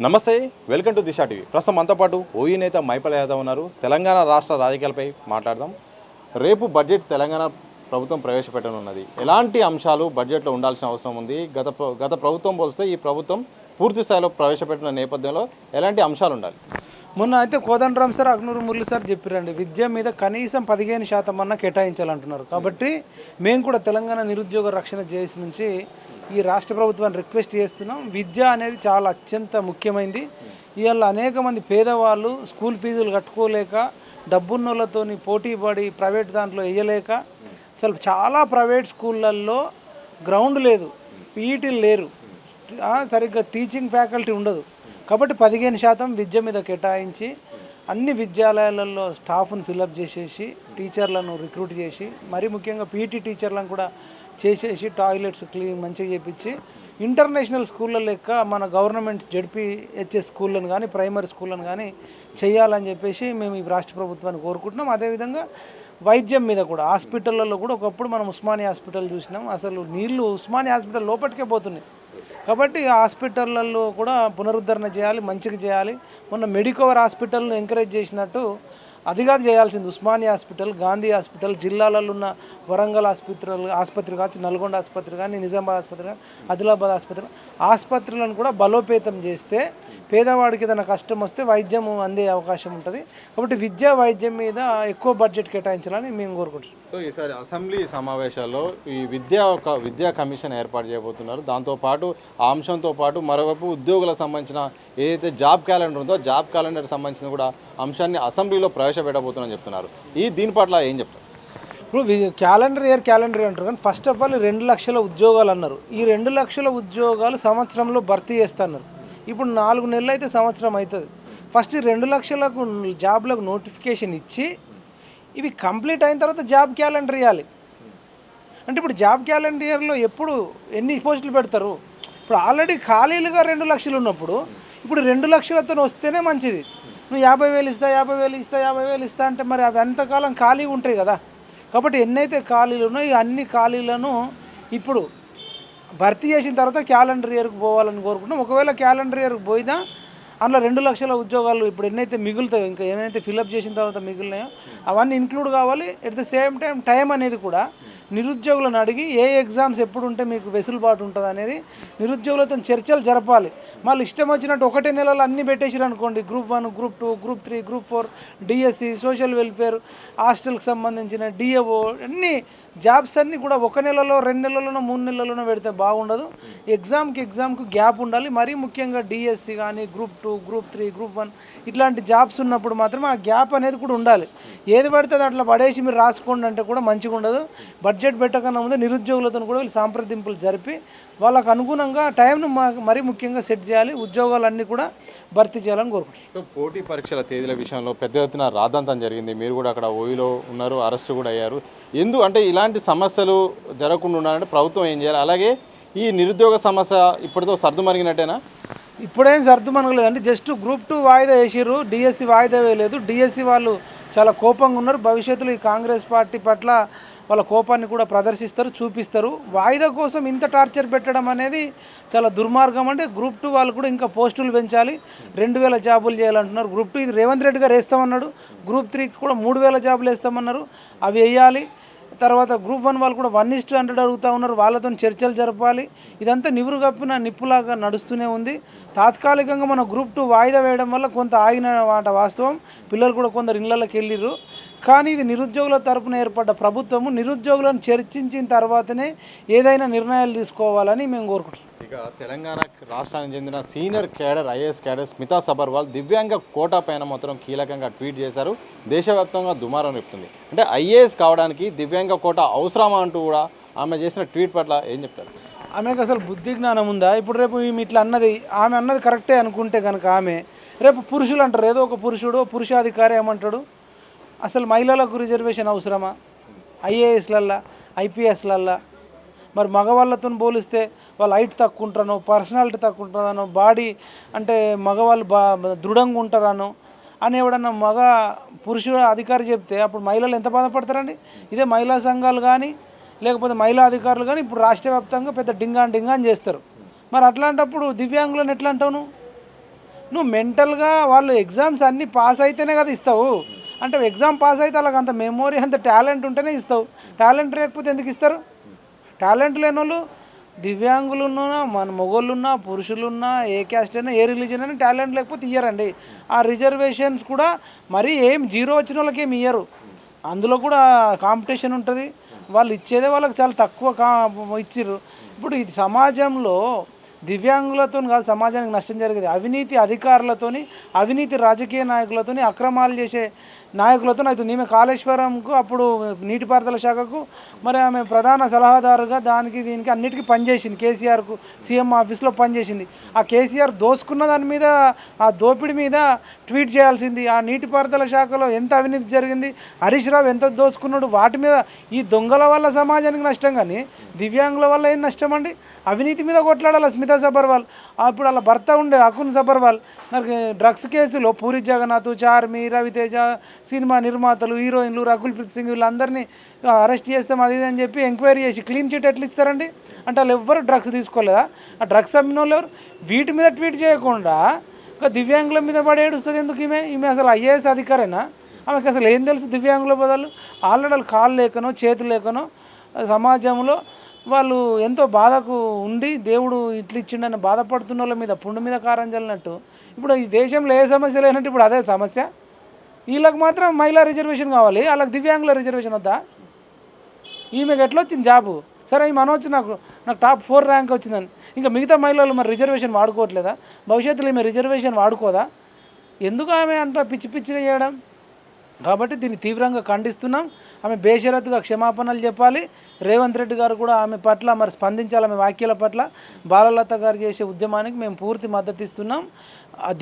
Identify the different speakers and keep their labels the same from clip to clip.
Speaker 1: నమస్తే, welcome to Disha TV. ప్రస్తుతం మనతో పాటు ఓయూ నేత మైపల్ యాదవ్ ఉన్నారు. తెలంగాణ రాష్ట్ర రాజకీయాలపై మాట్లాడదాం. రేపు బడ్జెట్ తెలంగాణ ప్రభుత్వం ప్రవేశపెట్టనున్నది. ఎలాంటి అంశాలు బడ్జెట్లో ఉండాల్సిన అవసరం ఉంది? గత ప్రభుత్వం పోలిస్తే ఈ ప్రభుత్వం పూర్తి స్థాయిలో ప్రవేశపెట్టిన నేపథ్యంలో ఎలాంటి అంశాలు ఉండాలి?
Speaker 2: మొన్న అయితే కోదండరామ్ సార్, అగ్నూరు మురళి సార్ చెప్పారండి, విద్య మీద కనీసం 15% అన్న కేటాయించాలంటున్నారు. కాబట్టి మేము కూడా తెలంగాణ నిరుద్యోగ రక్షణ చేసి నుంచి ఈ రాష్ట్ర ప్రభుత్వాన్ని రిక్వెస్ట్ చేస్తున్నాం. విద్య అనేది చాలా అత్యంత ముఖ్యమైనది. ఇవాళ అనేక మంది పేదవాళ్ళు స్కూల్ ఫీజులు కట్టుకోలేక డబ్బున్నోళ్ళతో పోటీ పడి ప్రైవేట్ దాంట్లో వేయలేక అసలు చాలా ప్రైవేట్ స్కూళ్ళల్లో గ్రౌండ్ లేదు, పీఈటీలు లేరు, సరిగ్గా టీచింగ్ ఫ్యాకల్టీ ఉండదు. కాబట్టి 15% విద్య మీద కేటాయించి అన్ని విద్యాలయాలలో స్టాఫ్ను ఫిలప్ చేసేసి టీచర్లను రిక్రూట్ చేసి మరీ ముఖ్యంగా పీఈటీ టీచర్లను కూడా చేసేసి టాయిలెట్స్ క్లీన్ మంచిగా చేపించి ఇంటర్నేషనల్ స్కూళ్ళ లెక్క మన గవర్నమెంట్ జడ్పీహెచ్ఎస్ స్కూళ్ళను కానీ ప్రైమరీ స్కూళ్ళను కానీ చేయాలని చెప్పేసి మేము ఈ రాష్ట్ర ప్రభుత్వాన్ని కోరుకుంటున్నాం. అదేవిధంగా వైద్యం మీద కూడా హాస్పిటళ్ళల్లో కూడా ఒకప్పుడు మనం ఉస్మానియా హాస్పిటల్ చూసినాం, అసలు నీళ్లు ఉస్మానియా హాస్పిటల్ లోపలికే పోతున్నాయి. కాబట్టి హాస్పిటళ్ళల్లో కూడా పునరుద్ధరణ చేయాలి, మంచిగా చేయాలి. మొన్న మెడికవర్ హాస్పిటల్ను ఎంకరేజ్ చేసినట్టు అది కాదు చేయాల్సింది. ఉస్మానియా హాస్పిటల్, గాంధీ హాస్పిటల్, జిల్లాలలో ఉన్న వరంగల్ ఆసుపత్రి కావచ్చు, నల్గొండ ఆసుపత్రి కానీ, నిజామాబాద్ ఆసుపత్రి కానీ, ఆదిలాబాద్ ఆసుపత్రులను కూడా బలోపేతం చేస్తే పేదవాడికి ఏదైనా కష్టం వస్తే వైద్యం అందే అవకాశం ఉంటుంది. కాబట్టి విద్యా వైద్యం మీద ఎక్కువ బడ్జెట్ కేటాయించాలని మేము కోరుకుంటున్నాం.
Speaker 1: సో ఈసారి అసెంబ్లీ సమావేశాల్లో ఈ విద్యా కమిషన్ ఏర్పాటు చేయబోతున్నారు. దాంతోపాటు ఆ అంశంతో పాటు మరోవైపు ఉద్యోగులకు సంబంధించిన ఏదైతే జాబ్ క్యాలెండర్ ఉందో జాబ్ క్యాలెండర్ సంబంధించిన కూడా అంశాన్ని అసెంబ్లీలో ప్రవేశపెట్టబోతున్నారని చెప్తున్నారు. దీని పట్ల ఏం చెప్తారు?
Speaker 2: ఇప్పుడు క్యాలెండర్ అంటారు, కానీ ఫస్ట్ ఆఫ్ ఆల్ 2 లక్షల ఉద్యోగాలు అన్నారు. ఈ 2 లక్షల ఉద్యోగాలు సంవత్సరంలో భర్తీ చేస్తున్నారు. ఇప్పుడు 4 నెలలు అయితే సంవత్సరం అవుతుంది. ఫస్ట్ 2 లక్షలకు జాబ్లకు నోటిఫికేషన్ ఇచ్చి ఇవి కంప్లీట్ అయిన తర్వాత జాబ్ క్యాలెండర్ ఇవ్వాలి. అంటే ఇప్పుడు జాబ్ క్యాలెండర్లో ఎప్పుడు ఎన్ని పోస్టులు పెడతారు? ఇప్పుడు ఆల్రెడీ ఖాళీలుగా 2 లక్షలు ఉన్నప్పుడు ఇప్పుడు 2 లక్షలతో వస్తేనే మంచిది. నువ్వు 50,000 ఇస్తా అంటే మరి అవి ఎంతకాలం ఖాళీగా ఉంటాయి కదా. కాబట్టి ఎన్నైతే ఖాళీలు ఉన్నాయో అన్ని ఖాళీలను ఇప్పుడు భర్తీ చేసిన తర్వాత క్యాలెండర్ ఇయర్కి పోవాలని కోరుకుంటున్నాం. ఒకవేళ క్యాలెండర్ ఇయర్కి పోయినా అందులో 2 లక్షల ఉద్యోగాలు ఇప్పుడు ఎన్నైతే మిగులుతాయో, ఇంకా ఏమైతే ఫిలప్ చేసిన తర్వాత మిగిలినాయో అవన్నీ ఇంక్లూడ్ కావాలి. ఎట్ ద సేమ్ టైం అనేది కూడా నిరుద్యోగులను అడిగి ఏ ఎగ్జామ్స్ ఎప్పుడు ఉంటే మీకు వెసులుబాటు ఉంటుంది అనేది నిరుద్యోగులతో చర్చలు జరపాలి. మళ్ళీ ఇష్టం వచ్చినట్టు 1 నెలలో అన్నీ పెట్టేసారు అనుకోండి, group 1, group 2, group 3, group 4, DSC, social welfare, హాస్టల్కి సంబంధించిన డిఏఓ అన్ని జాబ్స్ అన్నీ కూడా 1 నెలలో 2 నెలలోనో 3 నెలల్లోనో పెడితే బాగుండదు. ఎగ్జామ్కు గ్యాప్ ఉండాలి. మరీ ముఖ్యంగా డిఎస్సి కానీ, గ్రూప్ 2, గ్రూప్ 3, గ్రూప్ 1 ఇట్లాంటి జాబ్స్ ఉన్నప్పుడు మాత్రం ఆ గ్యాప్ అనేది కూడా ఉండాలి. ఏది పడితే అట్లా పడేసి మీరు రాసుకోండి అంటే కూడా మంచిగా ఉండదు. బడ్జెట్ పెట్టకన్నా ముందు నిరుద్యోగులతో కూడా వీళ్ళు సంప్రదింపులు జరిపి వాళ్ళకు అనుగుణంగా టైంను మరీ ముఖ్యంగా సెట్ చేయాలి. ఉద్యోగాలన్నీ కూడా భర్తీ చేయాలని కోరుకుంటున్నాం.
Speaker 1: సో పోటీ పరీక్షల తేదీల విషయంలో పెద్ద ఎత్తున రాద్ధాంతం జరిగింది. మీరు కూడా అక్కడ ఓయూలో ఉన్నారు, అరెస్ట్ కూడా అయ్యారు. అంటే ఇలాంటి సమస్యలు జరగకుండా ఉండాలంటే ప్రభుత్వం ఏం చేయాలి? అలాగే ఈ నిరుద్యోగ సమస్య ఇప్పటితో సర్దుమణిగినట్టేనా?
Speaker 2: ఇప్పుడేం సర్దుమణగలేదండి. జస్ట్ గ్రూప్ 2 వాయిదా వేసిర్రు, డిఎస్సి వాయిదా వేయలేదు. డిఎస్సి వాళ్ళు చాలా కోపంగా ఉన్నారు. భవిష్యత్తులో ఈ కాంగ్రెస్ పార్టీ పట్ల వాళ్ళ కోపాన్ని కూడా ప్రదర్శిస్తారు, చూపిస్తారు. వాయిదా కోసం ఇంత టార్చర్ పెట్టడం అనేది చాలా దుర్మార్గం. అంటే గ్రూప్ 2 వాళ్ళు కూడా ఇంకా పోస్టులు పెంచాలి, 2,000 జాబులు చేయాలంటున్నారు. గ్రూప్ 2 ఇది రేవంత్ రెడ్డి గారు వేస్తామన్నాడు. గ్రూప్ 3కి కూడా 3,000 జాబులు వేస్తామన్నారు, అవి వేయాలి. తర్వాత గ్రూప్ 1 వాళ్ళు కూడా 1:100 అడుగుతూ ఉన్నారు, వాళ్ళతో చర్చలు జరపాలి. ఇదంతా నివురు కప్పిన నిప్పులాగా నడుస్తూనే ఉంది. తాత్కాలికంగా మన గ్రూప్ 2 వాయిదా వేయడం వల్ల కొంత ఆగిన మాట వాస్తవం. పిల్లలు కూడా కొందరు ఇళ్లలోకి వెళ్ళిర్రు. కానీ ఇది నిరుద్యోగుల తరపున ఏర్పడ్డ ప్రభుత్వము. నిరుద్యోగులను చర్చించిన తర్వాతనే ఏదైనా నిర్ణయాలు తీసుకోవాలని మేము కోరుకుంటున్నాం.
Speaker 1: ఇక తెలంగాణ రాష్ట్రానికి చెందిన senior cadre IAS cadre Smita Sabharwal దివ్యాంగ కోటా పైన మాత్రం కీలకంగా ట్వీట్ చేశారు. దేశవ్యాప్తంగా దుమారం రేపుతుంది. అంటే ఐఏఎస్ కావడానికి దివ్యాంగ కోటా అవసరమా అంటూ కూడా ఆమె చేసిన ట్వీట్ పట్ల ఏం చెప్తారు?
Speaker 2: ఆమెకు అసలు బుద్ధి జ్ఞానం ఉందా? ఇప్పుడు రేపు ఇట్లా ఆమె అన్నది కరెక్టే అనుకుంటే కనుక ఆమె రేపు పురుషులు అంటారు, ఏదో ఒక పురుషాధికారి ఏమంటాడు, అసలు మహిళలకు రిజర్వేషన్ అవసరమా? ఐఏఎస్లల్లా, ఐపీఎస్లల్లా మరి మగవాళ్ళతో పోలిస్తే వాళ్ళు హైట్ తక్కువ ఉంటారనో, పర్సనాలిటీ తక్కువ ఉంటుందనో, బాడీ అంటే మగవాళ్ళు దృఢంగా ఉంటారనో అని ఎవడన్నా పురుషుడు అధికారి చెప్తే అప్పుడు మహిళలు ఎంత బాధపడతారండి? ఇదే మహిళా సంఘాలు కానీ లేకపోతే మహిళా అధికారులు కానీ ఇప్పుడు రాష్ట్ర వ్యాప్తంగా పెద్ద డింగాన్ చేస్తారు. మరి అట్లాంటప్పుడు దివ్యాంగులను ఎట్లా అంటావు నువ్వు? నువ్వు మెంటల్గా వాళ్ళు ఎగ్జామ్స్ అన్నీ పాస్ అయితేనే కదా ఇస్తావు. అంటే ఎగ్జామ్ పాస్ అయితే వాళ్ళకి అంత మెమోరీ అంత టాలెంట్ ఉంటేనే ఇస్తావు. టాలెంట్ లేకపోతే ఎందుకు ఇస్తారు? టాలెంట్ లేని వాళ్ళు దివ్యాంగులున్నా మన మొగోళ్ళున్నా పురుషులున్నా ఏ క్యాస్ట్ అయినా ఏ రిలీజన్ అయినా టాలెంట్ లేకపోతే ఇయ్యరండి. ఆ రిజర్వేషన్స్ కూడా మరీ ఏం జీరో వచ్చిన వాళ్ళకి ఏమి ఇయ్యరు. అందులో కూడా కాంపిటీషన్ ఉంటుంది. వాళ్ళు ఇచ్చేదే వాళ్ళకి చాలా తక్కువ ఇచ్చిర్రు. ఇప్పుడు ఇది సమాజంలో దివ్యాంగులతో కాదు సమాజానికి నష్టం జరిగేది అవినీతి అధికారులతోని, అవినీతి రాజకీయ నాయకులతోని, అక్రమాలు చేసే నాయకులతో అవుతుంది. ఈమె కాళేశ్వరంకు అప్పుడు నీటిపారుదల శాఖకు మరి ఆమె ప్రధాన సలహాదారుగా దానికి దీనికి అన్నిటికీ పనిచేసింది. కేసీఆర్కు సీఎం ఆఫీస్లో పనిచేసింది. ఆ కేసీఆర్ దోసుకున్న దాని మీద, ఆ దోపిడీ మీద ట్వీట్ చేయాల్సింది. ఆ నీటిపారుదల శాఖలో ఎంత అవినీతి జరిగింది, హరీష్ రావు ఎంత దోసుకున్నాడు, వాటి మీద ఈ దొంగల వల్ల సమాజానికి నష్టం కానీ దివ్యాంగుల వల్ల ఏం నష్టం అండి? అవినీతి మీద కొట్లాడాలి స్మితా సబర్వాల్. అప్పుడు వాళ్ళ భర్త ఉండే అకున్ సబర్వాల్ నాకు డ్రగ్స్ కేసులో పూరి జగన్నాథ్, చార్మి, రవితేజ, సినిమా నిర్మాతలు, హీరోయిన్లు, రకుల్ ప్రీత్ సింగ్ వీళ్ళందరినీ అరెస్ట్ చేస్తాం అది ఇది అని చెప్పి ఎంక్వైరీ చేసి క్లీన్ చిట్ ఎట్లా ఇస్తారండి? అంటే వాళ్ళు ఎవ్వరు డ్రగ్స్ తీసుకోలేదా? ఆ డ్రగ్స్ అమ్మిన వాళ్ళు ఎవరు? వీటి మీద ట్వీట్ చేయకుండా దివ్యాంగుల మీద పడి ఏడుస్తుంది ఎందుకు? ఈమె అసలు ఐఏఎస్ అధికారేనా? ఆమెకు అసలు ఏం తెలుసు దివ్యాంగుల బదులు? ఆల్రెడీ వాళ్ళు కాళ్ళు లేకనో చేతులు లేకనో సమాజంలో వాళ్ళు ఎంతో బాధకు ఉండి దేవుడు ఇట్లా ఇచ్చిండని బాధపడుతున్న వాళ్ళ మీద పుండు మీద కారం చల్లినట్టు ఇప్పుడు ఈ దేశంలో ఏ సమస్య లేనట్టు ఇప్పుడు అదే సమస్య. వీళ్ళకి మాత్రం మహిళా రిజర్వేషన్ కావాలి, వాళ్ళకి దివ్యాంగుల రిజర్వేషన్ వద్దా? ఈమెకు ఎట్లా వచ్చింది జాబు? సరే ఈమె అనవచ్చు నాకు టాప్ 4 ర్యాంక్ వచ్చిందని. ఇంకా మిగతా మహిళలు మరి రిజర్వేషన్ వాడుకోవట్లేదా? భవిష్యత్తులో ఈమె రిజర్వేషన్ వాడుకోదా? ఎందుకు ఆమె అంత పిచ్చి పిచ్చిగా చేయడం? కాబట్టి దీన్ని తీవ్రంగా ఖండిస్తున్నాం. ఆమె బేషరతుగా క్షమాపణలు చెప్పాలి. రేవంత్ రెడ్డి గారు కూడా ఆమె పట్ల మరి స్పందించాలి. ఆమె వ్యాఖ్యల పట్ల బాలలత గారు చేసే ఉద్యమానికి మేము పూర్తి మద్దతు ఇస్తున్నాం.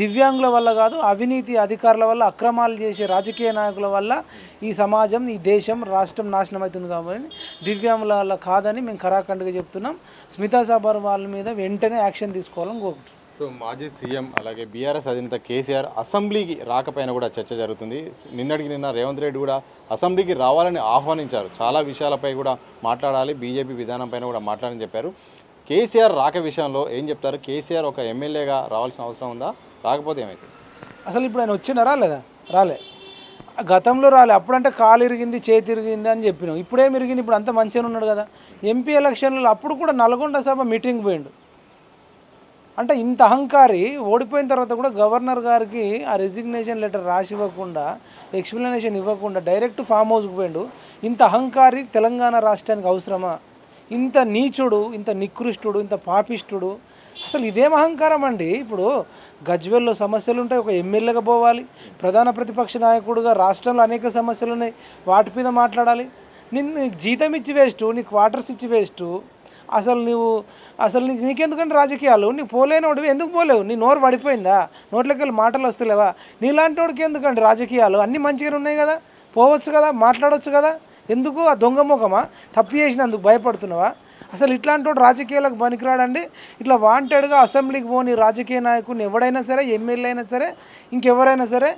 Speaker 2: దివ్యాంగుల వల్ల కాదు, అవినీతి అధికారుల వల్ల, అక్రమాలు చేసే రాజకీయ నాయకుల వల్ల ఈ సమాజం, ఈ దేశం, రాష్ట్రం నాశనం అవుతుంది. కాబట్టి దివ్యాంగుల వల్ల కాదని మేము ఖరాఖండిగా చెప్తున్నాం. స్మితా సబర్వాల్ మీద వెంటనే యాక్షన్ తీసుకోవాలని కోరుకుంటున్నాం.
Speaker 1: సో మాజీ సీఎం అలాగే బీఆర్ఎస్ అధినేత కేసీఆర్ అసెంబ్లీకి రాకపోయినా కూడా చర్చ జరుగుతుంది. నిన్నటికి నిన్న రేవంత్ రెడ్డి కూడా అసెంబ్లీకి రావాలని ఆహ్వానించారు. చాలా విషయాలపై కూడా మాట్లాడాలి, బీజేపీ విధానం పైన కూడా మాట్లాడని చెప్పారు. కేసీఆర్ రాక విషయంలో ఏం చెప్తారు? కేసీఆర్ ఒక ఎమ్మెల్యేగా రావాల్సిన అవసరం ఉందా? రాకపోతే ఏమైతుంది?
Speaker 2: అసలు ఇప్పుడు ఆయన వచ్చినారా లేదా? రాలే. గతంలో రాలే. అప్పుడంటే కాలు ఇరిగింది, చేతి ఇరిగింది అని చెప్పినాం. ఇప్పుడేం ఇరిగింది? ఇప్పుడు అంతా మంచిగా ఉన్నాడు కదా. ఎంపీ ఎలక్షన్లలో అప్పుడు కూడా నల్గొండ సభ మీటింగ్ పోయిండు. అంటే ఇంత అహంకారి ఓడిపోయిన తర్వాత కూడా గవర్నర్ గారికి ఆ రెసిగ్నేషన్ లెటర్ రాసి ఇవ్వకుండా, ఎక్స్ప్లెనేషన్ ఇవ్వకుండా డైరెక్ట్ ఫామ్ హౌస్కి పోయిండు. ఇంత అహంకారి తెలంగాణ రాష్ట్రానికి అవసరమా? ఇంత నీచుడు, ఇంత నికృష్టుడు, ఇంత పాపిష్టుడు, అసలు ఇదేం అహంకారం అండి? ఇప్పుడు గజ్వేల్లో సమస్యలు ఉంటాయి, ఒక ఎమ్మెల్యేగా పోవాలి. ప్రధాన ప్రతిపక్ష నాయకుడుగా రాష్ట్రంలో అనేక సమస్యలు ఉన్నాయి, వాటి మీద మాట్లాడాలి. నీకు జీతం ఇచ్చి వేస్ట్, నీకు క్వార్టర్స్ ఇచ్చి వేస్ట్. అసలు నీకెందుకంటే రాజకీయాలు? నీకు పోలేనోడివి, ఎందుకు పోలేవు? నీ నోరు పడిపోయిందా? నోట్లోకి వెళ్ళి మాటలు వస్తలేవా? నీలాంటి వాడికి ఎందుకండి రాజకీయాలు? అన్నీ మంచిగానే ఉన్నాయి కదా, పోవచ్చు కదా, మాట్లాడవచ్చు కదా. ఎందుకు ఆ దొంగ ముఖమా? తప్పు చేసినందుకు భయపడుతున్నావా? అసలు ఇట్లాంటి వాడు రాజకీయాలకు పనికిరాడండి. ఇట్లా వాంటెడ్గా అసెంబ్లీకి పోని రాజకీయ నాయకుడిని ఎవడైనా సరే, ఎమ్మెల్యే అయినా సరే, ఇంకెవరైనా సరే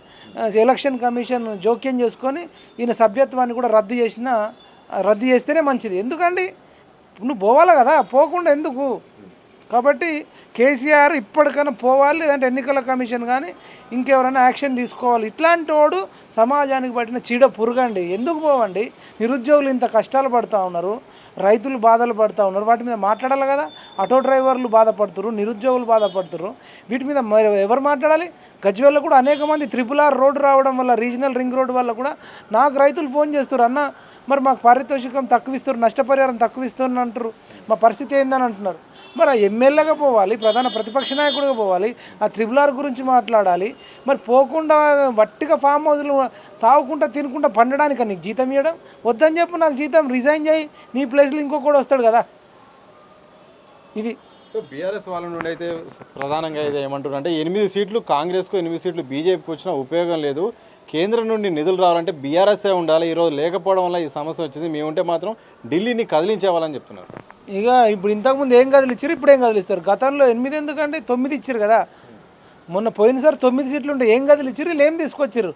Speaker 2: ఎలక్షన్ కమిషన్ జోక్యం చేసుకొని ఈయన సభ్యత్వాన్ని కూడా రద్దు చేస్తేనే మంచిది. ఎందుకండి? నువ్వు పోవాలి కదా, పోకుండా ఎందుకు? కాబట్టి కేసీఆర్ ఇప్పటికైనా పోవాలి, లేదంటే ఎన్నికల కమిషన్ కానీ ఇంకెవరైనా యాక్షన్ తీసుకోవాలి. ఇట్లాంటి వాడు సమాజానికి పట్టిన చీడ పురుగండి. ఎందుకు పోవండి? నిరుద్యోగులు ఇంత కష్టాలు పడుతూ ఉన్నారు, రైతులు బాధలు పడుతూ ఉన్నారు, వాటి మీద మాట్లాడాలి కదా. ఆటో డ్రైవర్లు బాధపడుతున్నారు, నిరుద్యోగులు బాధపడుతున్నారు, వీటి మీద మరి ఎవరు మాట్లాడాలి? గజ్వేల్లో కూడా అనేక మంది RRR రోడ్డు రావడం వల్ల, రీజనల్ రింగ్ రోడ్డు వల్ల కూడా నాకు రైతులు ఫోన్ చేస్తారు, అన్న మరి మాకు పారితోషికం తక్కువ ఇస్తారు, నష్టపరిహారం తక్కువ ఇస్తున్నారు అంటారు, మా పరిస్థితి ఏందని అంటున్నారు. మరి ఆ ఎమ్మెల్యేగా పోవాలి, ప్రధాన ప్రతిపక్ష నాయకుడిగా పోవాలి, ఆ RRR గురించి మాట్లాడాలి. మరి పోకుండా వట్టిగా ఫామ్ హౌస్లు తాగుకుంటా తినుకుంటా పండడానికి నీకు జీతం ఇవ్వడం వద్దని చెప్పు. నాకు జీతం రిజైన్ చేయి, నీ ప్లేస్లో ఇంకొకటి వస్తాడు కదా. ఇది
Speaker 1: సో బీఆర్ఎస్ వాళ్ళ నుండి అయితే ప్రధానంగా అయితే ఏమంటున్నారు అంటే 8 సీట్లు కాంగ్రెస్కు, 8 సీట్లు బీజేపీకి వచ్చినా ఉపయోగం లేదు, కేంద్రం నుండి నిధులు రావాలంటే బీఆర్ఎస్ఏ ఉండాలి, ఈరోజు లేకపోవడం వల్ల ఈ సమస్య వచ్చింది, మేముంటే మాత్రం ఢిల్లీని కదిలించేవాళ్ళని చెప్తున్నారు.
Speaker 2: ఇక ఇప్పుడు ఇంతకుముందు ఏం కదిలిచ్చారు, ఇప్పుడు ఏం కదిలిస్తారు? గతంలో 8 ఎందుకంటే 9 ఇచ్చారు కదా. మొన్న పోయినసారి 9 సీట్లు ఉంటే ఏం కదిలిచ్చారు? వీళ్ళు ఏం తీసుకొచ్చారు?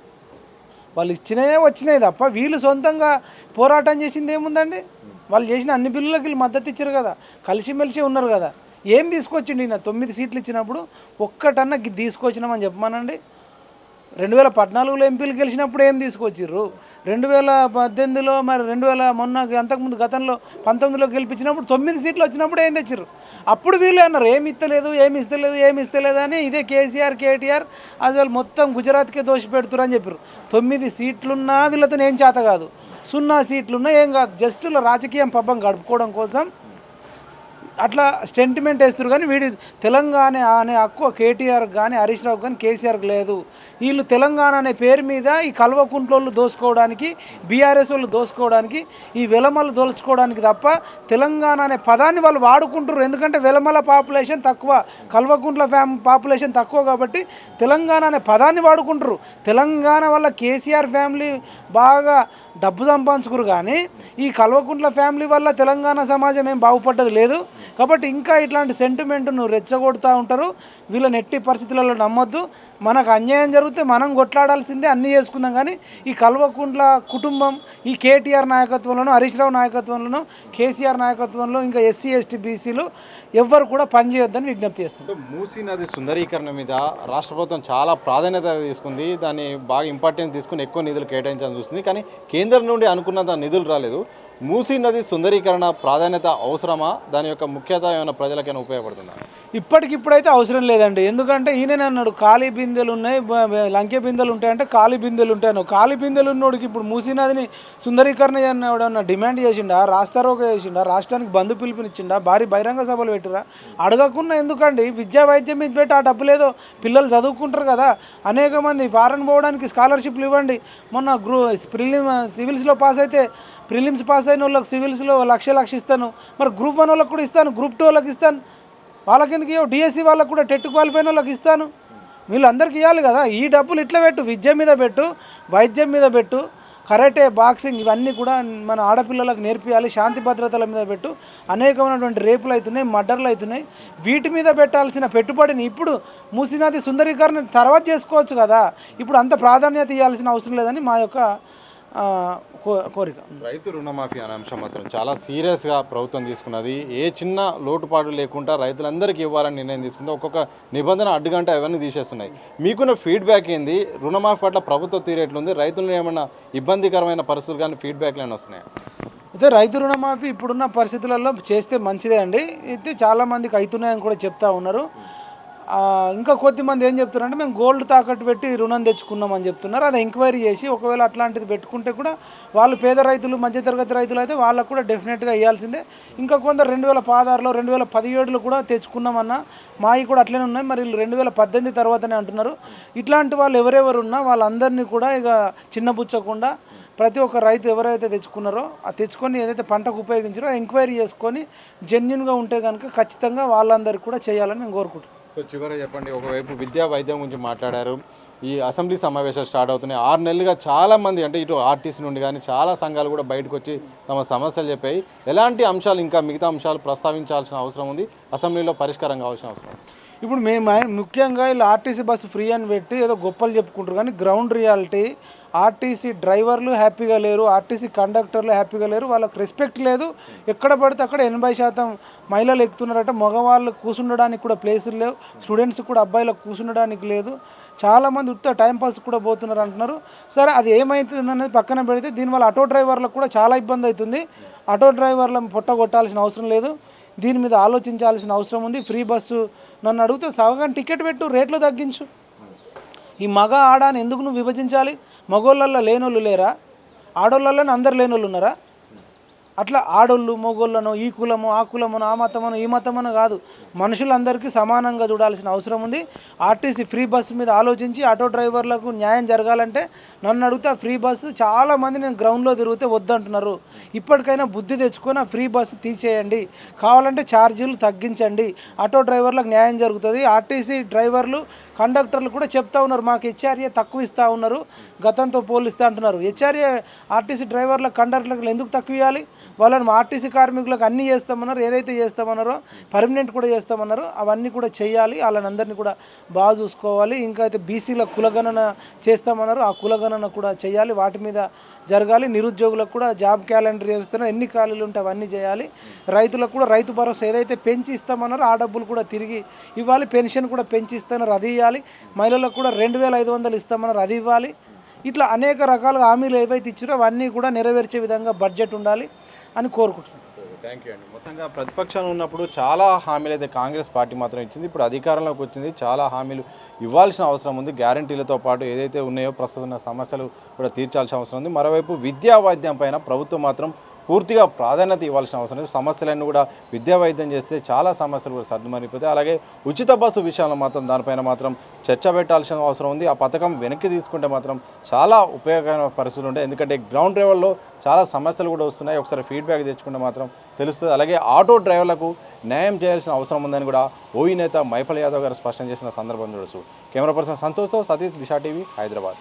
Speaker 2: వాళ్ళు ఇచ్చినాయే వచ్చినాయి తప్ప వీళ్ళు సొంతంగా పోరాటం చేసింది ఏముందండి? వాళ్ళు చేసిన అన్ని బిల్లులకు వీళ్ళు మద్దతు ఇచ్చారు కదా, కలిసిమెలిసి ఉన్నారు కదా. ఏం తీసుకొచ్చిండి ఈయన 9 సీట్లు ఇచ్చినప్పుడు ఒక్కటన్నా తీసుకొచ్చినామని చెప్పమానండి. 2014లో ఎంపీలు గెలిచినప్పుడు ఏం తీసుకొచ్చిర్రు, 2018లో మరి 2000 మొన్న అంతకుముందు గతంలో 19లో గెలిపించినప్పుడు 9 సీట్లు వచ్చినప్పుడు ఏం తెచ్చిర్రు. అప్పుడు వీళ్ళు అన్నారు ఏమి ఇస్తలేదు అని. ఇదే కేసీఆర్ కేటీఆర్ అసలు మొత్తం గుజరాత్కే దోషి పెడుతురు అని చెప్పారు. 9 సీట్లున్నా వీళ్ళతో ఏం చేత కాదు, 0 సీట్లున్నా ఏం కాదు, జస్ట్ రాజకీయం పబ్బం గడుపుకోవడం కోసం అట్లా స్టెంటిమెంట్ వేస్తారు. కానీ వీడి తెలంగాణ అనే హక్కు కేటీఆర్ కానీ హరీష్ రావు కానీ కేసీఆర్కి లేదు. వీళ్ళు తెలంగాణ అనే పేరు మీద ఈ కల్వకుంట్లోళ్ళు దోసుకోవడానికి, బీఆర్ఎస్ వాళ్ళు దోసుకోవడానికి, ఈ వెలమలు దోల్చుకోవడానికి తప్ప తెలంగాణ అనే పదాన్ని వాళ్ళు వాడుకుంటారు. ఎందుకంటే వెలమల పాపులేషన్ తక్కువ, కల్వకుంట్ల పాపులేషన్ తక్కువ కాబట్టి తెలంగాణ అనే పదాన్ని వాడుకుంటారు. తెలంగాణ వల్ల కేసీఆర్ ఫ్యామిలీ బాగా డబ్బు సంపాదించుకురు, కానీ ఈ కల్వకుంట్ల ఫ్యామిలీ వల్ల తెలంగాణ సమాజం ఏం బాగుపడ్డది లేదు. కాబట్టి ఇంకా ఇట్లాంటి సెంటిమెంట్ను రెచ్చగొడుతూ ఉంటారు. వీళ్ళని ఎట్టి పరిస్థితులలో నమ్మొద్దు. మనకు అన్యాయం జరిగితే మనం కొట్లాడాల్సిందే, అన్నీ చేసుకుందాం. కానీ ఈ కల్వకుంట్ల కుటుంబం ఈ కేటీఆర్ నాయకత్వంలోనూ, హరీష్ రావు నాయకత్వంలోనూ, కేసీఆర్ నాయకత్వంలో ఇంకా ఎస్సీ ఎస్టీ బీసీలు ఎవ్వరు కూడా పనిచేయొద్దని విజ్ఞప్తి చేస్తారు.
Speaker 1: మూసీ నది సుందరీకరణ మీద రాష్ట్ర ప్రభుత్వం చాలా ప్రాధాన్యత తీసుకుంది, దాన్ని బాగా ఇంపార్టెన్స్ తీసుకుని ఎక్కువ నిధులు కేటాయించాలని చూస్తుంది. కానీ కేంద్రం నుండి అనుకున్నంత నిధులు రాలేదు. మూసీ నది సుందరీకరణ ప్రాధాన్యత అవసరమా, దాని యొక్క ముఖ్యత ఏమైనా ప్రజలకైనా ఉపయోగపడుతుందా?
Speaker 2: ఇప్పటికిప్పుడైతే అవసరం లేదండి. ఎందుకంటే ఈయననే అన్నాడు ఖాళీ బిందెలు ఉన్నాయి, లంకె బిందెలు ఉంటాయంటే ఖాళీ బిందెలు ఉంటాయను. ఖాళీ బిందెలు ఉన్నోడికి ఇప్పుడు మూసీ నదిని సుందరీకరణ ఎవడన్నా డిమాండ్ చేసిండా, రాస్తారోక చేసిండా, రాష్ట్రానికి బంధు పిలుపునిచ్చిండా, భారీ బహిరంగ సభలు పెట్టిరా? అడగకుండా ఎందుకండి, విద్యా వైద్యం మీద పెట్టి ఆ డబ్బు లేదో పిల్లలు చదువుకుంటారు కదా. అనేక మంది ఫారెన్ పోవడానికి స్కాలర్షిప్లు ఇవ్వండి. మొన్న సివిల్స్లో పాస్ అయితే ప్రిలిమ్స్ పాస్ అయిన వాళ్ళకి సివిల్స్లో లక్ష ఇస్తాను. మరి గ్రూప్ 1 వాళ్ళకి కూడా ఇస్తాను, గ్రూప్ 2 వాళ్ళకి ఇస్తాను. వాళ్ళకెందుకు డిఎస్సి వాళ్ళకు కూడా టెట్ క్వాలిఫై అయిన వాళ్ళకి ఇస్తాను. వీళ్ళందరికీ ఇవ్వాలి కదా. ఈ డబ్బులు ఇట్లా పెట్టు, విద్య మీద పెట్టు, వైద్యం మీద పెట్టు, కరాటే, బాక్సింగ్ ఇవన్నీ కూడా మన ఆడపిల్లలకు నేర్పియాలి. శాంతి భద్రతల మీద పెట్టు. అనేకమైనటువంటి రేపులు అవుతున్నాయి, మర్డర్లు అవుతున్నాయి. వీటి మీద పెట్టాల్సిన పెట్టుబడిని ఇప్పుడు మూసీ నది సుందరీకరణ తర్వాత చేసుకోవచ్చు కదా. ఇప్పుడు అంత ప్రాధాన్యత ఇవ్వాల్సిన అవసరం లేదని మా యొక్క కోరిక.
Speaker 1: రైతు రుణమాఫీ అనే అంశం మాత్రం చాలా సీరియస్గా ప్రభుత్వం తీసుకున్నది. ఏ చిన్న లోటుపాటు లేకుండా రైతులందరికీ ఇవ్వాలని నిర్ణయం తీసుకుంది. ఒక్కొక్క నిబంధన అడ్డుగంట అవన్నీ తీసేస్తున్నాయి. మీకున్న ఫీడ్బ్యాక్ ఏంది? రుణమాఫీ పట్ల ప్రభుత్వ తీరేట్లుంది? రైతులను ఏమన్నా ఇబ్బందికరమైన పరిస్థితులు కానీ ఫీడ్బ్యాక్లు ఏమైనా వస్తున్నాయి?
Speaker 2: అయితే రైతు రుణమాఫీ ఇప్పుడున్న పరిస్థితులలో చేస్తే మంచిదే అండి. అయితే చాలామందికి అవుతున్నాయని కూడా చెప్తా ఉన్నారు. ఇంకా కొద్దిమంది ఏం చెప్తున్నారంటే మేము గోల్డ్ తాకట్టు పెట్టి రుణం తెచ్చుకున్నామని చెప్తున్నారు. అది ఎంక్వైరీ చేసి ఒకవేళ అట్లాంటిది పెట్టుకుంటే కూడా వాళ్ళు పేద రైతులు, మధ్యతరగతి రైతులు అయితే వాళ్ళకు కూడా డెఫినెట్గా ఇవ్వాల్సిందే. ఇంకా కొందరు 2016లో 2017లో కూడా తెచ్చుకున్నామన్నా మావి కూడా అట్లనే ఉన్నాయి. మరి 2018 తర్వాతనే అంటున్నారు. ఇట్లాంటి వాళ్ళు ఎవరెవరు ఉన్నా వాళ్ళందరినీ కూడా ఇక చిన్నబుచ్చకుండా ప్రతి ఒక్క రైతు ఎవరైతే తెచ్చుకున్నారో ఆ తెచ్చుకొని ఏదైతే పంటకు ఉపయోగించారో ఎంక్వైరీ చేసుకొని జెన్యున్గా ఉంటే కనుక ఖచ్చితంగా వాళ్ళందరికీ కూడా చేయాలని మేము కోరుకుంటున్నాం.
Speaker 1: సో చివరి చెప్పండి, ఒకవైపు విద్యా వైద్యం గురించి మాట్లాడారు. ఈ అసెంబ్లీ సమావేశాలు స్టార్ట్ అవుతున్నాయి. 6 నెలలుగా చాలామంది అంటే ఇటు ఆర్టీసీ నుండి కానీ చాలా సంఘాలు కూడా బయటకు వచ్చి తమ సమస్యలు చెప్పాయి. ఎలాంటి అంశాలు ఇంకా మిగతా అంశాలు ప్రస్తావించాల్సిన అవసరం ఉంది, అసెంబ్లీలో పరిష్కారం కావాల్సిన అవసరం ఉంది?
Speaker 2: ఇప్పుడు మేము ముఖ్యంగా ఇలా ఆర్టీసీ బస్సు ఫ్రీ అని పెట్టి ఏదో గొప్పలు చెప్పుకుంటారు, కానీ గ్రౌండ్ రియాలిటీ ఆర్టీసీ డ్రైవర్లు హ్యాపీగా లేరు, ఆర్టీసీ కండక్టర్లు హ్యాపీగా లేరు, వాళ్ళకి రెస్పెక్ట్ లేదు. ఎక్కడ పడితే అక్కడ 80% మహిళలు ఎక్కుతున్నారట. మగవాళ్ళు కూర్చుండడానికి కూడా ప్లేసులు లేవు, స్టూడెంట్స్ కూడా అబ్బాయిలకు కూర్చుండడానికి లేదు. చాలామంది ఉత్త టైంపాస్ కూడా పోతున్నారు అంటున్నారు. సరే అది ఏమవుతుంది అనేది పక్కన పెడితే దీనివల్ల ఆటో డ్రైవర్లకు కూడా చాలా ఇబ్బంది అవుతుంది. ఆటో డ్రైవర్లను పొట్టగొట్టాల్సిన అవసరం లేదు, దీని మీద ఆలోచించాల్సిన అవసరం ఉంది. ఫ్రీ బస్సు నన్ను అడిగితే సగం టికెట్ పెట్టు, రేట్లు తగ్గించు. ఈ మగ ఆడ అని ఎందుకు నువ్వు విభజించాలి? మగోళ్ళల్లో లేనోళ్ళు లేరా? ఆడోళ్ళలోనే అందరు లేనోళ్ళు ఉన్నారా? అట్లా ఆడోళ్ళు మగోళ్ళను ఈ కులము ఆ కులమును ఆ మతమును ఈ మతమును కాదు, మనుషులందరికీ సమానంగా చూడాల్సిన అవసరం ఉంది. ఆర్టీసీ ఫ్రీ బస్సు మీద ఆలోచించి ఆటో డ్రైవర్లకు న్యాయం జరగాలంటే నన్ను అడిగితే ఆ ఫ్రీ బస్సు చాలామంది నేను గ్రౌండ్లో తిరిగితే వద్దంటున్నారు. ఇప్పటికైనా బుద్ధి తెచ్చుకొని ఆ ఫ్రీ బస్సు తీసేయండి, కావాలంటే ఛార్జీలు తగ్గించండి, ఆటో డ్రైవర్లకు న్యాయం జరుగుతుంది. ఆర్టీసీ డ్రైవర్లు కండక్టర్లు కూడా చెప్తా ఉన్నారు మాకు హెచ్ఆర్ఏ తక్కువ ఇస్తూ ఉన్నారు, గతంతో పోలిస్తూ అంటున్నారు. హెచ్ఆర్ఏ ఆర్టీసీ డ్రైవర్లకు కండక్టర్లకు ఎందుకు తక్కువ ఇవ్వాలి? వాళ్ళని ఆర్టీసీ కార్మికులకు అన్నీ చేస్తామన్నారు, ఏదైతే చేస్తామన్నారో పర్మనెంట్ కూడా చేస్తామన్నారో అవన్నీ కూడా చేయాలి, వాళ్ళని అందరినీ కూడా బాగా చూసుకోవాలి. ఇంకా అయితే బీసీల కులగణన చేస్తామన్నారు, ఆ కులగణన కూడా చేయాలి, వాటి మీద జరగాలి. నిరుద్యోగులకు కూడా జాబ్ క్యాలెండర్ చేస్తున్నారు, ఎన్ని ఖాళీలు ఉంటే అవన్నీ చేయాలి. రైతులకు కూడా రైతు భరోసా ఏదైతే పెంచి ఇస్తామన్నారో ఆ డబ్బులు కూడా తిరిగి ఇవ్వాలి. పెన్షన్ కూడా పెంచి ఇస్తున్నారు, అది ఇవ్వాలి. మహిళలకు కూడా 2500 ఇస్తామన్నారు, అది ఇవ్వాలి. ఇట్లా అనేక రకాలుగా హామీలు ఏవైతే ఇచ్చారో అవన్నీ కూడా నెరవేర్చే విధంగా బడ్జెట్ ఉండాలి అని కోరుకుంటున్నాను.
Speaker 1: థ్యాంక్ యూ అండి. మొత్తంగా ప్రతిపక్షంలో ఉన్నప్పుడు చాలా హామీలు అయితే కాంగ్రెస్ పార్టీ మాత్రం ఇచ్చింది. ఇప్పుడు అధికారంలోకి వచ్చింది, చాలా హామీలు ఇవ్వాల్సిన అవసరం ఉంది. గ్యారంటీలతో పాటు ఏదైతే ఉన్నాయో ప్రస్తుతం ఉన్న సమస్యలు కూడా తీర్చాల్సిన అవసరం ఉంది. మరోవైపు విద్యా వైద్యం పైన ప్రభుత్వం మాత్రం పూర్తిగా ప్రాధాన్యత ఇవ్వాల్సిన అవసరం లేదు. సమస్యలన్నీ కూడా విద్యా వైద్యం చేస్తే చాలా సమస్యలు కూడా సర్దుమరిపోతాయి. అలాగే ఉచిత బస్సు విషయంలో మాత్రం దానిపైన మాత్రం చర్చ పెట్టాల్సిన అవసరం ఉంది. ఆ పథకం వెనక్కి తీసుకుంటే మాత్రం చాలా ఉపయోగకరమైన పరిస్థితులు ఉంటాయి. ఎందుకంటే గ్రౌండ్ లెవెల్లో చాలా సమస్యలు కూడా వస్తున్నాయి. ఒకసారి ఫీడ్బ్యాక్ తెచ్చుకుంటే మాత్రం తెలుస్తుంది. అలాగే ఆటో డ్రైవర్లకు న్యాయం చేయాల్సిన అవసరం ఉందని కూడా ఓయి నేత మైపల్ యాదవ్ గారు స్పష్టం చేసిన సందర్భం చూడొచ్చు. కెమెరా పర్సన్ సంతోష్తో సతీష్, దిశా టీవీ, హైదరాబాద్.